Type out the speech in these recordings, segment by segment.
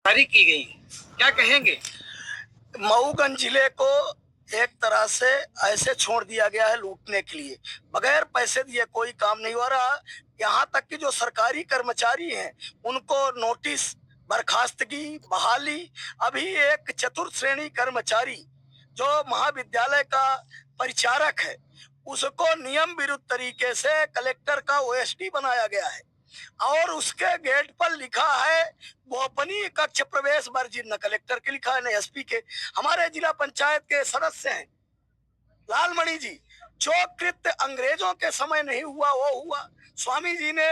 जारी की गई है, क्या कहेंगे? मऊगंज जिले को एक तरह से ऐसे छोड़ दिया गया है लूटने के लिए। बगैर पैसे दिए कोई काम नहीं हो रहा। यहाँ तक कि जो सरकारी कर्मचारी हैं उनको नोटिस, बर्खास्तगी, बहाली। अभी एक चतुर्थ श्रेणी कर्मचारी जो महाविद्यालय का परिचारक है उसको नियम विरुद्ध तरीके से कलेक्टर का ओएसडी बनाया गया है और उसके गेट पर लिखा है गोपनीय कक्ष प्रवेश वर्जित। न कलेक्टर के लिखा है न एसपी के। हमारे जिला पंचायत के सदस्य हैं लालमणि जी। जो कृत्य अंग्रेजों के समय नहीं हुआ वो हुआ। स्वामी जी ने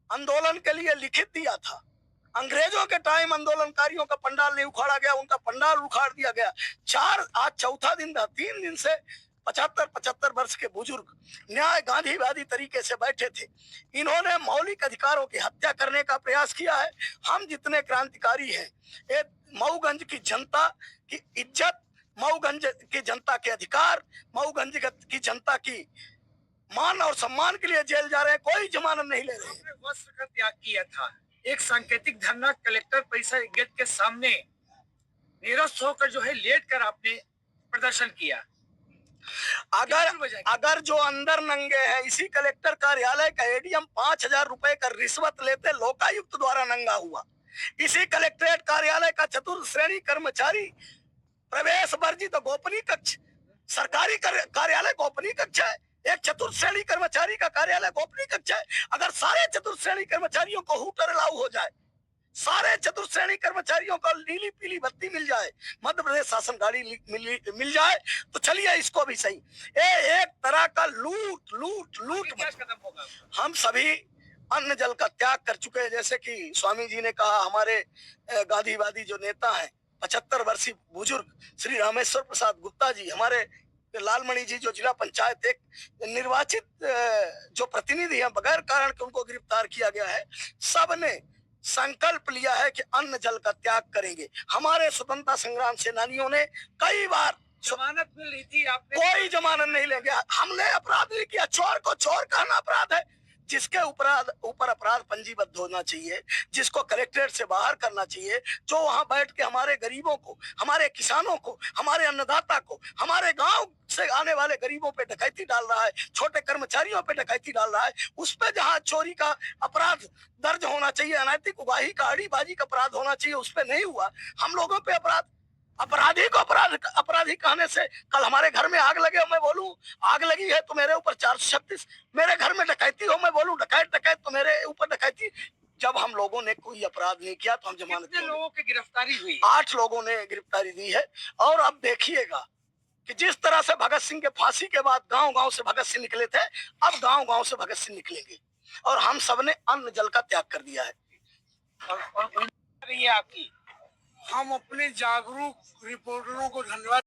आंदोलन के लिए लिखित दिया था। अंग्रेजों के टाइम आंदोलनकारियों का पंडाल नहीं उखाड़ा गया, उनका पंडाल उखाड़ दिया गया। आज चौथा दिन था। 3 दिन से 75-75 वर्ष के बुजुर्ग न्याय गांधीवादी तरीके से बैठे थे। इन्होंने मौलिक अधिकारों की हत्या करने का प्रयास किया है। हम जितने क्रांतिकारी हैं, ये मऊगंज की जनता की इज्जत, मऊगंज की जनता के अधिकार, मऊगंज की जनता की मान और सम्मान के लिए जेल जा रहे हैं। कोई जमानत नहीं ले रहे। आपने वस्त्र का त्याग किया था, एक सांकेतिक धरना कलेक्टर परिसर गेट के सामने निरस्त होकर जो है लेट कर आपने प्रदर्शन किया। अगर जो अंदर नंगे हैं, इसी कलेक्टर कार्यालय का एडीएम 5,000 रुपए का रिश्वत लेते लोकायुक्त द्वारा नंगा हुआ। इसी कलेक्ट्रेट कार्यालय का चतुर्थ श्रेणी कर्मचारी प्रवेश वर्जित तो गोपनीय कक्ष, सरकारी कार्यालय गोपनीय कक्ष है। एक चतुर्थ श्रेणी कर्मचारी का कार्यालय गोपनीय कक्ष है। अगर सारे चतुर्थ श्रेणी कर्मचारियों को हूटर अलाउ हो जाए, सारे चतुर्थ श्रेणी कर्मचारियों को नीली पीली बत्ती मिल जाए, मध्य प्रदेश शासन गाड़ी मिल जाए, तो चलिए इसको भी सही। एक तरह का लूट लूट लूट। क्या कदम होगा? हम सभी अन्न जल का त्याग कर चुके हैं। जैसे कि स्वामी जी ने कहा, हमारे गांधीवादी जो नेता हैं 75 वर्षीय बुजुर्ग श्री रामेश्वर प्रसाद गुप्ता जी, हमारे लालमणि जी जो जिला पंचायत एक निर्वाचित जो प्रतिनिधि हैं, बगैर कारण के उनको गिरफ्तार किया गया है। सब ने संकल्प लिया है कि अन्न जल का त्याग करेंगे। हमारे स्वतंत्रता संग्राम सेनानियों ने कई बार जमानत मिल रही थी, आपने कोई जमानत नहीं लेंगे। हमने अपराध नहीं किया। चोर को चोर कहना अपराध है। जिसके ऊपर अपराध पंजीबद्ध होना चाहिए, जिसको कलेक्ट्रेट से बाहर करना चाहिए, जो वहां बैठ के हमारे गरीबों को, हमारे किसानों को, हमारे अन्नदाता को, हमारे गांव से आने वाले गरीबों पे डकैती डाल रहा है, छोटे कर्मचारियों पे डकैती डाल रहा है, उस पे जहां चोरी का अपराध दर्ज होना चाहिए, अनैतिक उगाही का, अड़ीबाजी का अपराध होना चाहिए, उस पे नहीं हुआ। हम लोगों पे अपराध, अपराधी को अपराधी कहने से, कल हमारे घर में आग लगे मैं बोलूं आग लगी है तो मेरे ऊपर 436, मेरे घर में डकैती हो मैं बोलूं डकैत डकैत तो मेरे ऊपर डकैती। जब हम लोगों ने कोई अपराध नहीं किया तो हम जमानत। कितने लोगों की गिरफ्तारी हुई? 8 लोगों ने गिरफ्तारी दी है। और अब देखिएगा कि जिस तरह से भगत सिंह के फांसी के बाद गांव गांव से भगत सिंह निकले थे, अब गांव गांव से भगत सिंह निकलेंगे। और हम सबने अन्न जल का त्याग कर दिया है। और आपकी, हम अपने जागरूक रिपोर्टरों को धन्यवाद